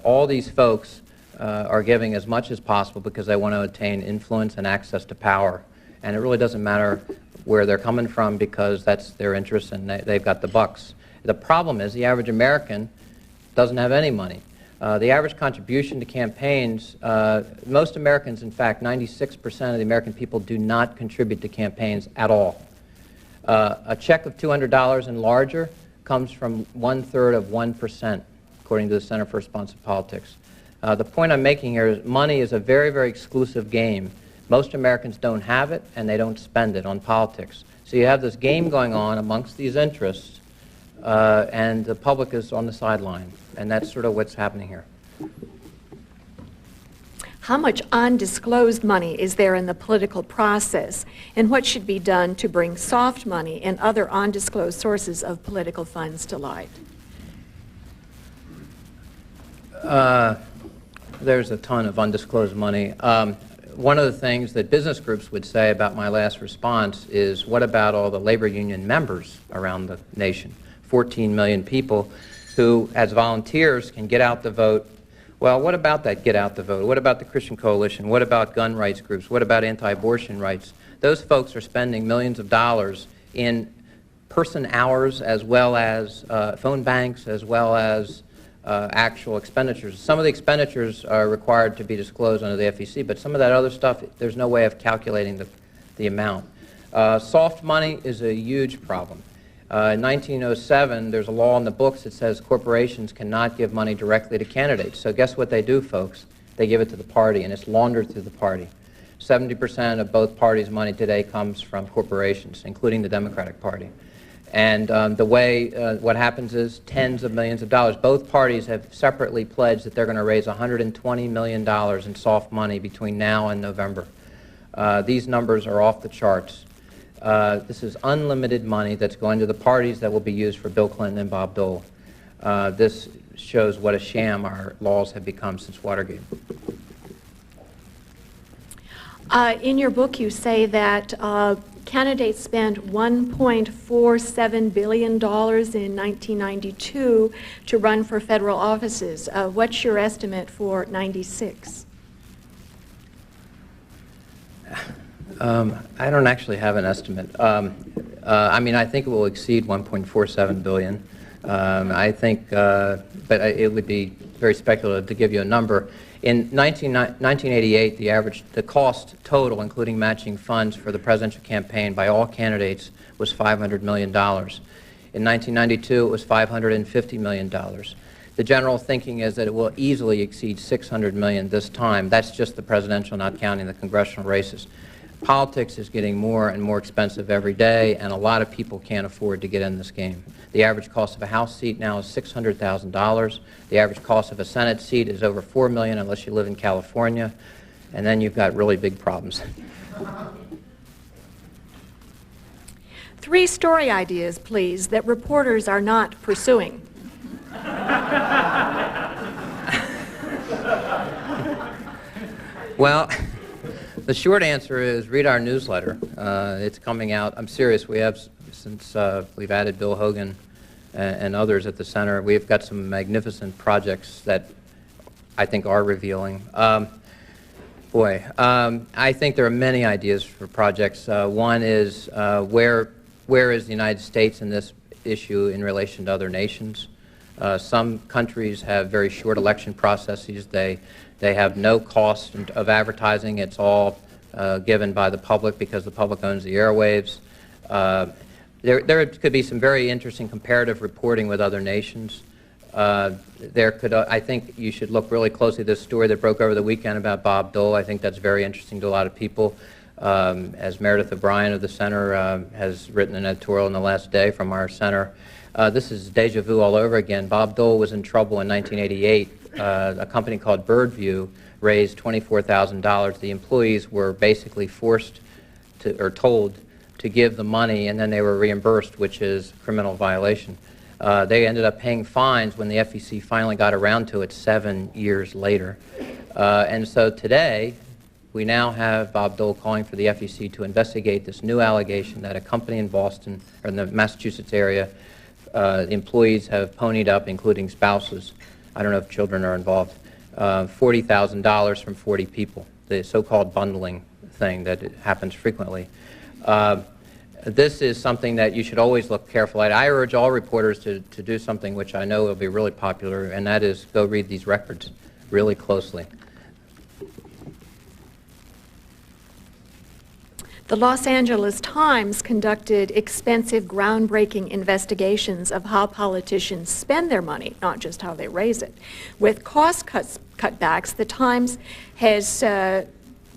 all these folks are giving as much as possible because they want to attain influence and access to power. And it really doesn't matter where they're coming from because that's their interest and they've got the bucks. The problem is the average American doesn't have any money. The average contribution to campaigns, most Americans, in fact, 96% of the American people do not contribute to campaigns at all. A check of $200 and larger comes from 1/3 of 1%, according to the Center for Responsive Politics. The point I'm making here is money is a very, very exclusive game. Most Americans don't have it, and they don't spend it on politics. So you have this game going on amongst these interests, and the public is on the sideline, and that's sort of what's happening here. How much undisclosed money is there in the political process, and what should be done to bring soft money and other undisclosed sources of political funds to light? There's a ton of undisclosed money. One of the things that business groups would say about my last response is, what about all the labor union members around the nation? 14 million people who, as volunteers, can get out the vote. Well, what about that get out the vote? What about the Christian Coalition? What about gun rights groups? What about anti-abortion rights? Those folks are spending millions of dollars in person hours, as well as phone banks, as well as actual expenditures. Some of the expenditures are required to be disclosed under the FEC, but some of that other stuff, there's no way of calculating the amount. Soft money is a huge problem. In 1907, there's a law in the books that says corporations cannot give money directly to candidates. So guess what they do, folks? They give it to the party, and it's laundered through the party. 70% of both parties' money today comes from corporations, including the Democratic Party. And the way what happens is tens of millions of dollars. Both parties have separately pledged that they're going to raise $120 million in soft money between now and November. These numbers are off the charts. This is unlimited money that's going to the parties that will be used for Bill Clinton and Bob Dole. This shows what a sham our laws have become since Watergate. In your book, you say that candidates spent $1.47 billion in 1992 to run for federal offices. What's your estimate for '96? I don't actually have an estimate. I mean, I think it will exceed $1.47 billion. I think, but it would be very speculative to give you a number. In 1988, the cost total, including matching funds for the presidential campaign by all candidates, was $500 million. In 1992, it was $550 million. The general thinking is that it will easily exceed $600 million this time. That's just the presidential, not counting the congressional races. Politics is getting more and more expensive every day, and a lot of people can't afford to get in this game. The average cost of a House seat now is $600,000. The average cost of a Senate seat is over $4 million unless you live in California, and then you've got really big problems. 3 story ideas, please, that reporters are not pursuing. Well, the short answer is read our newsletter. It's coming out. I'm serious. We have since we've added Bill Hogan and others at the center. We've got some magnificent projects that I think are revealing. I think there are many ideas for projects. One is where is the United States in this issue in relation to other nations? Some countries have very short election processes. They have no cost of advertising. It's all given by the public because the public owns the airwaves. There could be some very interesting comparative reporting with other nations. I think you should look really closely at this story that broke over the weekend about Bob Dole. I think that's very interesting to a lot of people. As Meredith O'Brien of the Center has written an editorial in the last day from our center, this is deja vu all over again. Bob Dole was in trouble in 1988. A company called Birdview raised $24,000. The employees were basically forced to, or told to give the money, and then they were reimbursed, which is a criminal violation. They ended up paying fines when the FEC finally got around to it 7 years later. And so today, we now have Bob Dole calling for the FEC to investigate this new allegation that a company in Boston, or in the Massachusetts area, employees have ponied up, including spouses, I don't know if children are involved, $40,000 from 40 people, the so-called bundling thing that happens frequently. This is something that you should always look carefully at. I urge all reporters to do something which I know will be really popular, and that is go read these records really closely. The Los Angeles Times conducted expensive, groundbreaking investigations of how politicians spend their money, not just how they raise it. With cost cutbacks, the Times has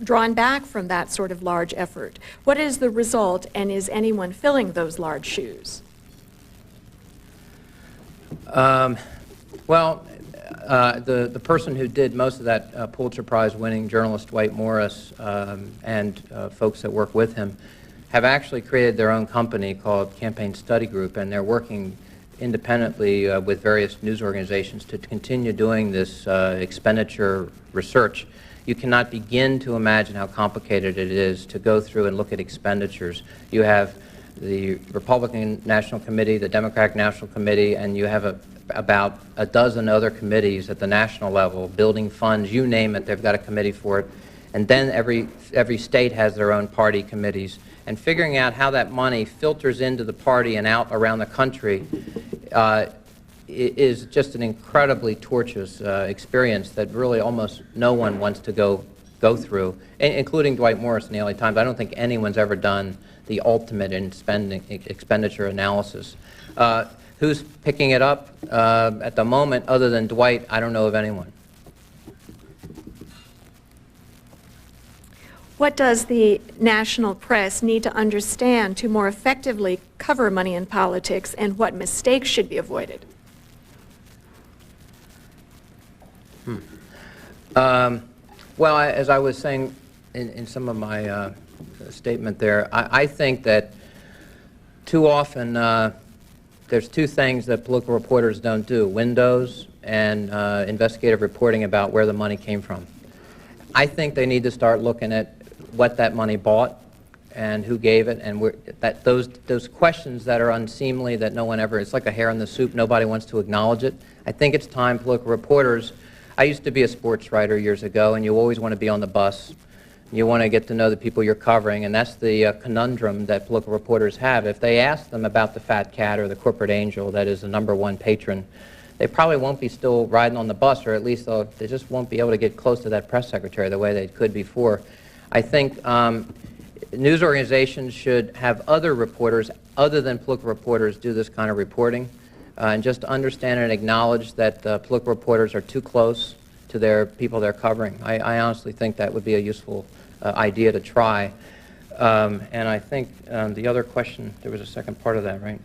drawn back from that sort of large effort. What is the result, and is anyone filling those large shoes? The person who did most of that Pulitzer Prize-winning journalist Dwight Morris and folks that work with him have actually created their own company called Campaign Study Group, and they're working independently with various news organizations to continue doing this expenditure research. You cannot begin to imagine how complicated it is to go through and look at expenditures. You have the Republican National Committee, the Democratic National Committee, and you have about a dozen other committees at the national level, building funds, you name it, they've got a committee for it. And then every state has their own party committees. And figuring out how that money filters into the party and out around the country is just an incredibly tortuous experience that really almost no one wants to go through, including Dwight Morris in the LA Times. I don't think anyone's ever done the ultimate in expenditure analysis. Who's picking it up at the moment other than Dwight? I don't know of anyone. What does the national press need to understand to more effectively cover money in politics, and what mistakes should be avoided? Well, as I was saying in some of my statement there, I think that too often there's two things that political reporters don't do: windows and investigative reporting about where the money came from. I think they need to start looking at what that money bought and who gave it, and those questions that are unseemly, that no one ever, it's like a hair in the soup, nobody wants to acknowledge it. I think it's time political reporters. I used to be a sports writer years ago, and you always want to be on the bus. You want to get to know the people you're covering, and that's the conundrum that political reporters have. If they ask them about the fat cat or the corporate angel that is the #1 patron, they probably won't be still riding on the bus, or at least they just won't be able to get close to that press secretary the way they could before. I think news organizations should have other reporters, other than political reporters, do this kind of reporting. And just understand and acknowledge that political reporters are too close to their people they're covering. I honestly think that would be a useful idea to try. And I think the other question, there was a second part of that, right?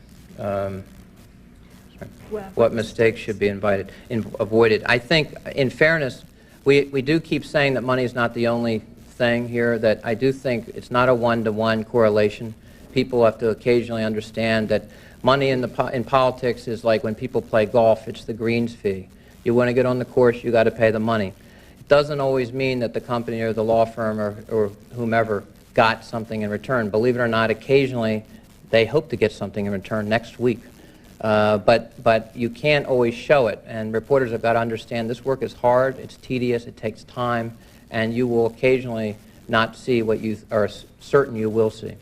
What mistakes should be avoided? I think, in fairness, we do keep saying that money is not the only thing here, that I do think it's not a one-to-one correlation. People have to occasionally understand that money in politics is like when people play golf, it's the greens fee. You want to get on the course, you got to pay the money. It doesn't always mean that the company or the law firm or whomever got something in return. Believe it or not, occasionally they hope to get something in return next week. But you can't always show it, and reporters have got to understand this work is hard, it's tedious, it takes time, and you will occasionally not see what you are certain you will see.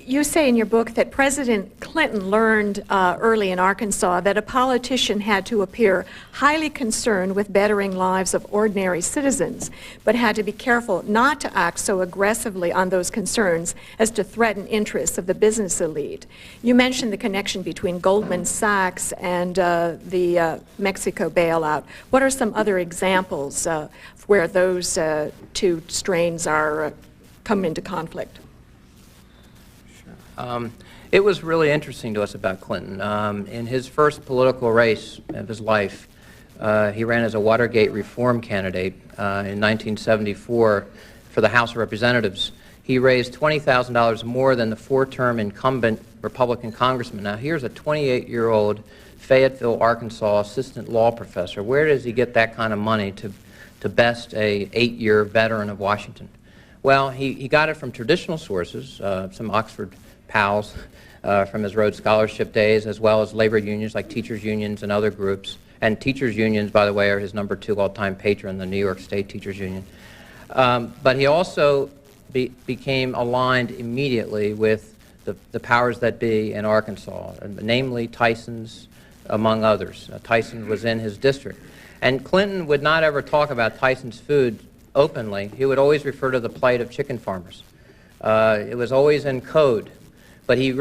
You say in your book that President Clinton learned early in Arkansas that a politician had to appear highly concerned with bettering lives of ordinary citizens, but had to be careful not to act so aggressively on those concerns as to threaten interests of the business elite. You mentioned the connection between Goldman Sachs and the Mexico bailout. What are some other examples where those two strains are come into conflict? It was really interesting to us about Clinton. In his first political race of his life, he ran as a Watergate reform candidate in 1974 for the House of Representatives. He raised $20,000 more than the four-term incumbent Republican congressman. Now, here's a 28-year-old Fayetteville, Arkansas assistant law professor. Where does he get that kind of money to best a 8-year veteran of Washington? Well, he got it from traditional sources, some Oxford pals from his Rhodes Scholarship days, as well as labor unions like teachers' unions and other groups. And teachers' unions, by the way, are his #2 all-time patron, the New York State Teachers Union. But he also became aligned immediately with the powers that be in Arkansas, namely Tyson's, among others. Tyson was in his district. And Clinton would not ever talk about Tyson's food openly. He would always refer to the plight of chicken farmers. It was always in code. But he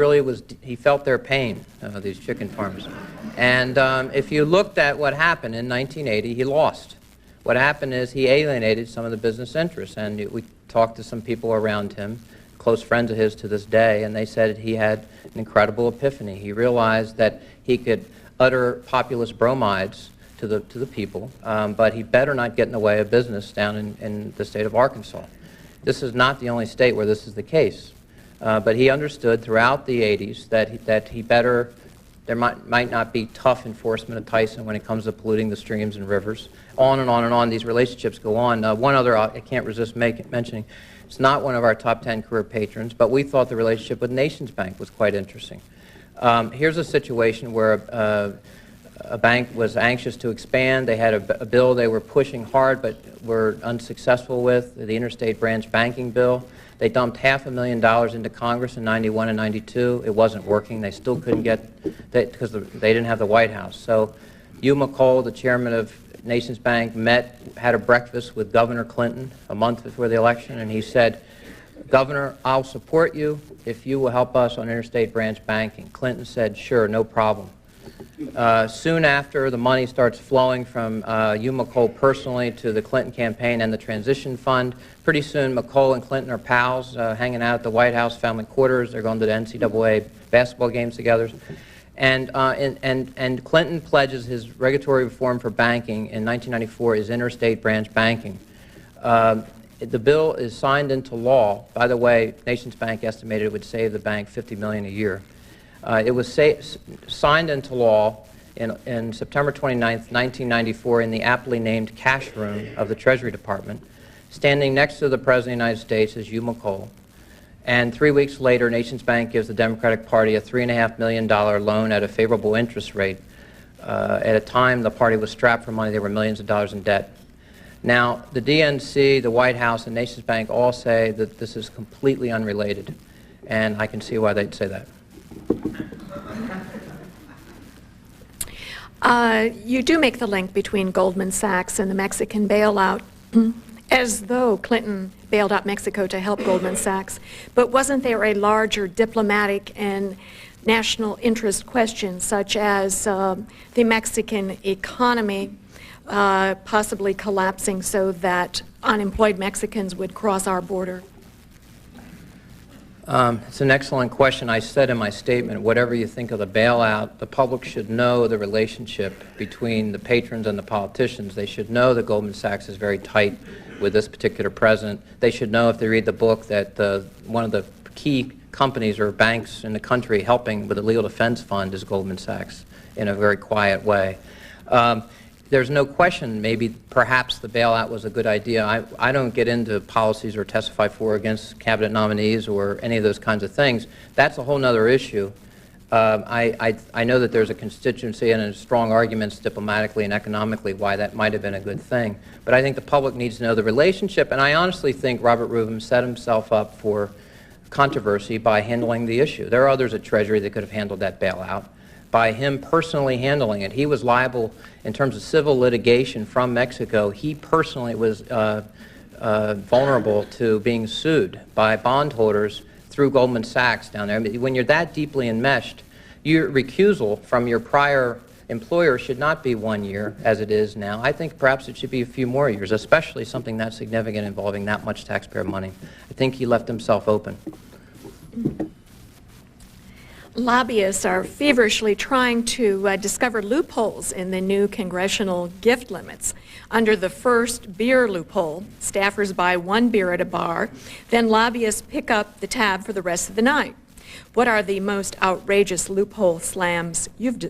felt their pain, these chicken farmers. And if you looked at what happened in 1980, he lost. What happened is he alienated some of the business interests. And we talked to some people around him, close friends of his to this day, and they said he had an incredible epiphany. He realized that he could utter populist bromides to the people, but he better not get in the way of business down in the state of Arkansas. This is not the only state where this is the case. But he understood throughout the 80s that there might not be tough enforcement of Tyson when it comes to polluting the streams and rivers. On and on and on, these relationships go on. One other I can't resist mentioning, it's not one of our top 10 career patrons, but we thought the relationship with Nations Bank was quite interesting. Here's a situation where a bank was anxious to expand. They had a bill they were pushing hard but were unsuccessful with, the Interstate Branch Banking Bill. They dumped $500,000 into Congress in '91 and '92. It wasn't working. They still couldn't get that because they didn't have the White House. So Hugh McColl, the chairman of Nations Bank, had a breakfast with Governor Clinton a month before the election, and he said, "Governor, I'll support you if you will help us on interstate branch banking." Clinton said, "Sure, no problem." Soon after, the money starts flowing from Hugh McColl personally to the Clinton campaign and the Transition Fund. Pretty soon, McColl and Clinton are pals, hanging out at the White House family quarters. They're going to the NCAA basketball games together. And Clinton pledges his regulatory reform for banking in 1994 is interstate branch banking. The bill is signed into law. By the way, Nations Bank estimated it would save the bank $50 million a year. It was signed into law in September 29, 1994 in the aptly named cash room of the Treasury Department. Standing next to the President of the United States is Hugh McColl. And 3 weeks later, Nations Bank gives the Democratic Party a $3.5 million loan at a favorable interest rate. At a time the party was strapped for money, there were millions of dollars in debt. Now, the DNC, the White House, and Nations Bank all say that this is completely unrelated. And I can see why they'd say that. You do make the link between Goldman Sachs and the Mexican bailout, as though Clinton bailed out Mexico to help Goldman Sachs. But wasn't there a larger diplomatic and national interest question, such as the Mexican economy possibly collapsing so that unemployed Mexicans would cross our border? It's an excellent question. I said in my statement, whatever you think of the bailout, the public should know the relationship between the patrons and the politicians. They should know that Goldman Sachs is very tight with this particular president. They should know, if they read the book, that one of the key companies or banks in the country helping with the legal defense fund is Goldman Sachs in a very quiet way. there's no question maybe perhaps the bailout was a good idea. I don't get into policies or testify for or against cabinet nominees or any of those kinds of things. That's a whole other issue. I know that there's a constituency and strong arguments diplomatically and economically why that might have been a good thing. But I think the public needs to know the relationship, and I honestly think Robert Rubin set himself up for controversy by handling the issue. There are others at Treasury that could have handled that bailout. By him personally handling it, he was liable in terms of civil litigation from Mexico. He personally was vulnerable to being sued by bondholders through Goldman Sachs down there. I mean, when you're that deeply enmeshed, your recusal from your prior employer should not be 1 year, as it is now. I think perhaps it should be a few more years, especially something that significant involving that much taxpayer money. I think he left himself open. Lobbyists are feverishly trying to discover loopholes in the new congressional gift limits. Under the first beer loophole, staffers buy 1 beer at a bar, then lobbyists pick up the tab for the rest of the night. What are the most outrageous loophole scams you've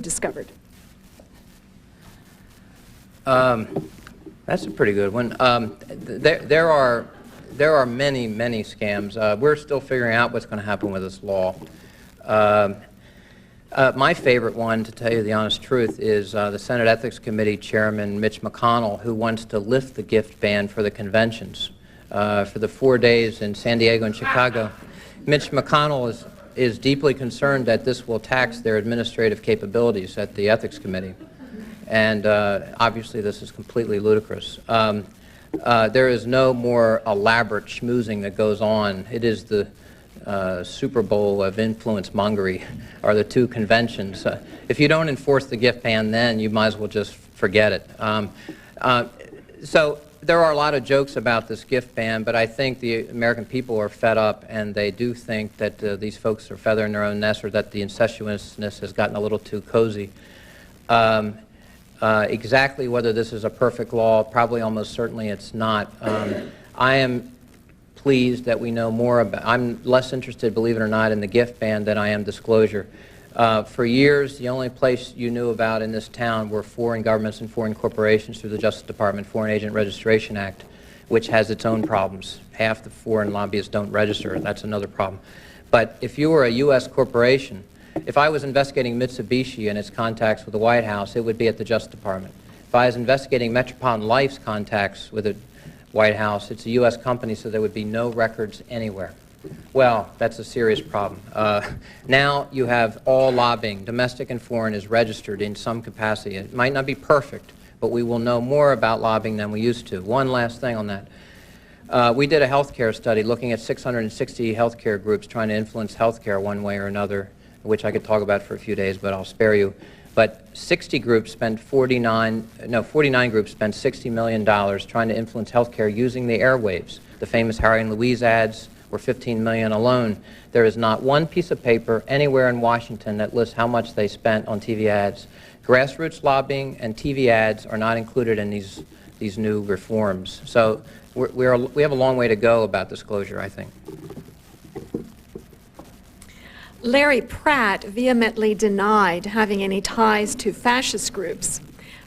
discovered? That's a pretty good one. There are many, many scams. We're still figuring out what's going to happen with this law. My favorite one, to tell you the honest truth, is the Senate Ethics Committee Chairman Mitch McConnell, who wants to lift the gift ban for the conventions for the 4 days in San Diego and Chicago. Mitch McConnell is deeply concerned that this will tax their administrative capabilities at the Ethics Committee. And obviously this is completely ludicrous. There is no more elaborate schmoozing that goes on. It is the Super Bowl of influence mongery are the two conventions. If you don't enforce the gift ban then, you might as well just forget it. So there are a lot of jokes about this gift ban, but I think the American people are fed up, and they do think that these folks are feathering their own nest, or that the incestuousness has gotten a little too cozy. Exactly whether this is a perfect law, probably almost certainly it's not. I am pleased that we know more about, I'm less interested, believe it or not, in the gift ban than I am disclosure. For years, the only place you knew about in this town were foreign governments and foreign corporations through the Justice Department Foreign Agent Registration Act, which has its own problems. Half the foreign lobbyists don't register. That's another problem. But if you were a U.S. corporation, if I was investigating Mitsubishi and its contacts with the White House, it would be at the Justice Department. If I was investigating Metropolitan Life's contacts with the White House, it's a U.S. company, so there would be no records anywhere. Well, that's a serious problem. Now you have all lobbying, domestic and foreign, is registered in some capacity. It might not be perfect, but we will know more about lobbying than we used to. One last thing on that. We did a healthcare study looking at 660 healthcare groups trying to influence healthcare one way or another, which I could talk about for a few days, but I'll spare you. But 49 groups spent $60 million trying to influence healthcare using the airwaves. The famous Harry and Louise ads were $15 million alone. There is not one piece of paper anywhere in Washington that lists how much they spent on TV ads. Grassroots lobbying and TV ads are not included in these new reforms. So we have a long way to go about disclosure, I think. Larry Pratt vehemently denied having any ties to fascist groups.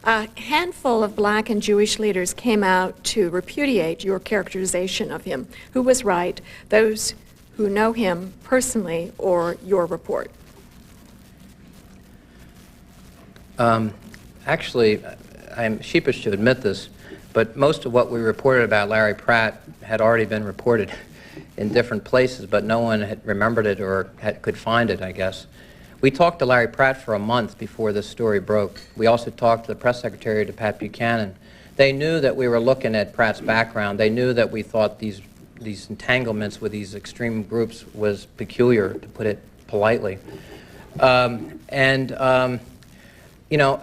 A handful of black and Jewish leaders came out to repudiate your characterization of him. Who was right, those who know him personally or your report? Actually, I'm sheepish to admit this, but most of what we reported about Larry Pratt had already been reported in different places, but no one had remembered it or could find it, I guess. We talked to Larry Pratt for a month before this story broke. We also talked to the press secretary, to Pat Buchanan. They knew that we were looking at Pratt's background. They knew that we thought these entanglements with these extreme groups was peculiar, to put it politely. You know,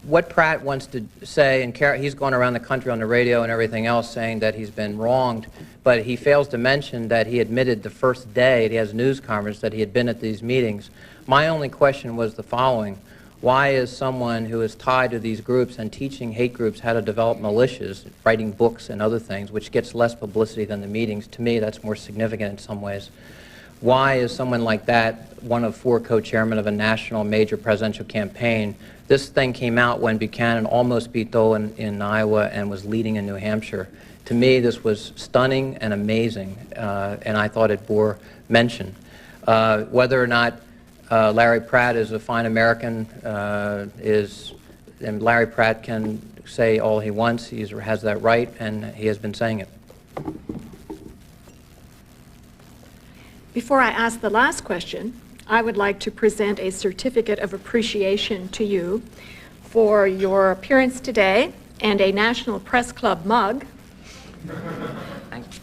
what Pratt wants to say, and he's gone around the country on the radio and everything else saying that he's been wronged, but he fails to mention that he admitted the first day he has a news conference that he had been at these meetings. My only question was the following: why is someone who is tied to these groups and teaching hate groups how to develop militias, writing books and other things, which gets less publicity than the meetings? To me, that's more significant in some ways. Why is someone like that one of 4 co-chairmen of a national major presidential campaign? This thing came out when Buchanan almost beat Dole in Iowa and was leading in New Hampshire. To me, this was stunning and amazing, and I thought it bore mention. Whether or not Larry Pratt is a fine American and Larry Pratt can say all he wants. He has that right, and he has been saying it. Before I ask the last question, I would like to present a certificate of appreciation to you for your appearance today and a National Press Club mug. Thank you.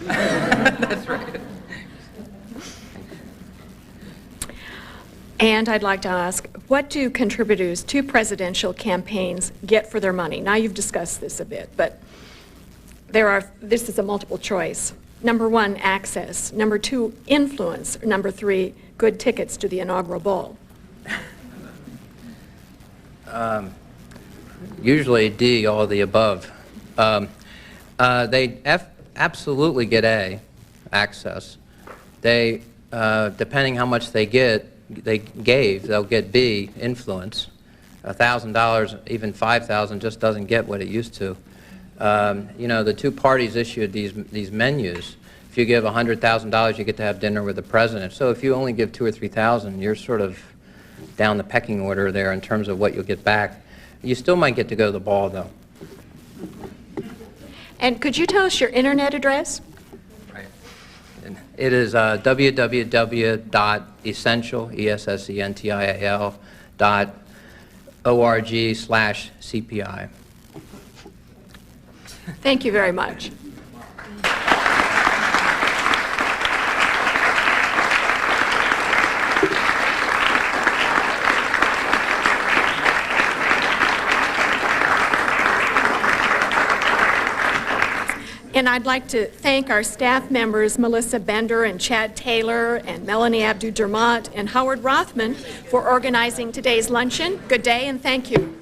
That's right. And I'd like to ask, what do contributors to presidential campaigns get for their money? Now you've discussed this a bit, but this is a multiple choice. Number 1, access. Number 2, influence. Or number 3, good tickets to the inaugural ball. Usually D, all of the above. They absolutely get A, access. They, depending how much they get, they'll get B, influence. $1,000, even $5,000 just doesn't get what it used to. You know, the 2 parties issued these menus. If you give $100,000, you get to have dinner with the president. So if you only give $2,000 or $3,000, you're sort of down the pecking order there in terms of what you'll get back. You still might get to go to the ball, though. And could you tell us your internet address? Right. It is www.essential.org/CPI. Thank you very much. And I'd like to thank our staff members, Melissa Bender and Chad Taylor and Melanie Abdu-Dermott and Howard Rothman for organizing today's luncheon. Good day and thank you.